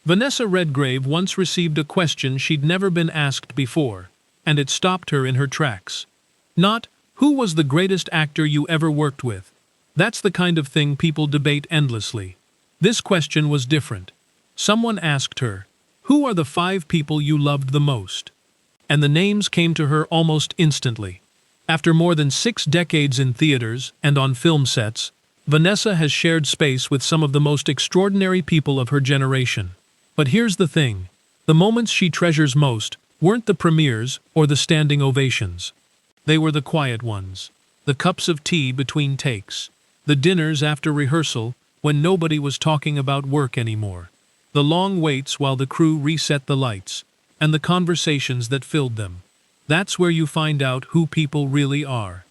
Vanessa Redgrave once received a question she'd never been asked before, and it stopped her in her tracks. Not, "Who was the greatest actor you ever worked with?" That's the kind of thing people debate endlessly. This question was different. Someone asked her, "Who are the 5 people you loved the most?" And the names came to her almost instantly. After more than 6 decades in theaters and on film sets, Vanessa has shared space with some of the most extraordinary people of her generation. But here's the thing. The moments she treasures most weren't the premieres or the standing ovations. They were the quiet ones. The cups of tea between takes. The dinners after rehearsal when nobody was talking about work anymore. The long waits while the crew reset the lights. And the conversations that filled them. That's where you find out who people really are.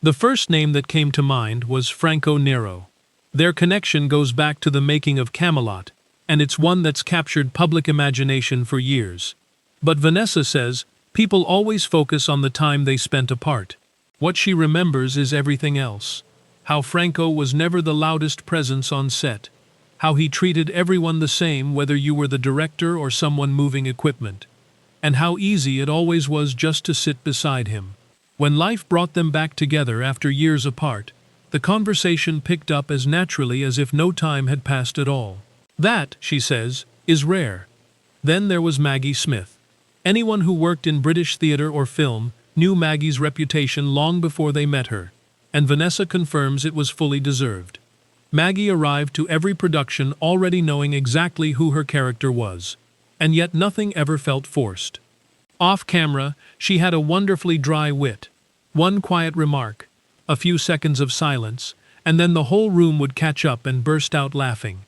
The first name that came to mind was Franco Nero. Their connection goes back to the making of Camelot, and it's one that's captured public imagination for years. But Vanessa says, people always focus on the time they spent apart. What she remembers is everything else. How Franco was never the loudest presence on set. How he treated everyone the same whether you were the director or someone moving equipment. And how easy it always was just to sit beside him. When life brought them back together after years apart, the conversation picked up as naturally as if no time had passed at all. That, she says, is rare. Then there was Maggie Smith. Anyone who worked in British theatre or film knew Maggie's reputation long before they met her, and Vanessa confirms it was fully deserved. Maggie arrived to every production already knowing exactly who her character was, and yet nothing ever felt forced. Off camera, she had a wonderfully dry wit. One quiet remark, a few seconds of silence, and then the whole room would catch up and burst out laughing.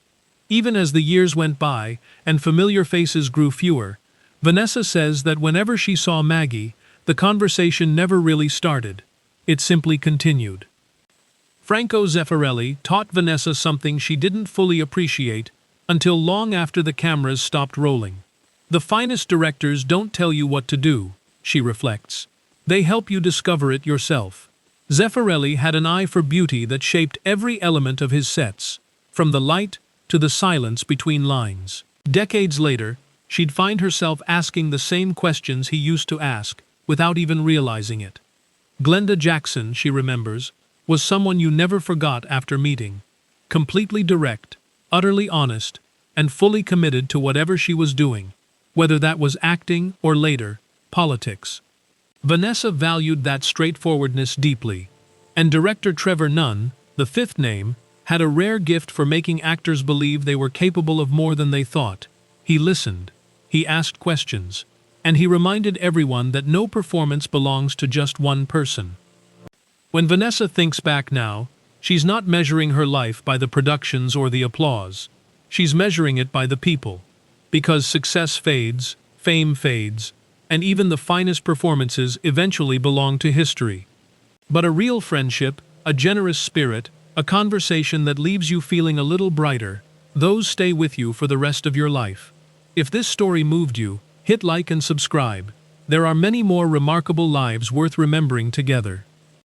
Even as the years went by and familiar faces grew fewer, Vanessa says that whenever she saw Maggie, the conversation never really started. It simply continued. Franco Zeffirelli taught Vanessa something she didn't fully appreciate until long after the cameras stopped rolling. The finest directors don't tell you what to do, she reflects. They help you discover it yourself. Zeffirelli had an eye for beauty that shaped every element of his sets, from the light to the silence between lines. Decades later, she'd find herself asking the same questions he used to ask, without even realizing it. Glenda Jackson, she remembers, was someone you never forgot after meeting. Completely direct, utterly honest, and fully committed to whatever she was doing, whether that was acting or later, politics. Vanessa valued that straightforwardness deeply, and director Trevor Nunn, the 5th name, had a rare gift for making actors believe they were capable of more than they thought. He listened, he asked questions, and he reminded everyone that no performance belongs to just one person. When Vanessa thinks back now, she's not measuring her life by the productions or the applause. She's measuring it by the people. Because success fades, fame fades, and even the finest performances eventually belong to history. But a real friendship, a generous spirit, a conversation that leaves you feeling a little brighter, those stay with you for the rest of your life. If this story moved you, hit like and subscribe. There are many more remarkable lives worth remembering together.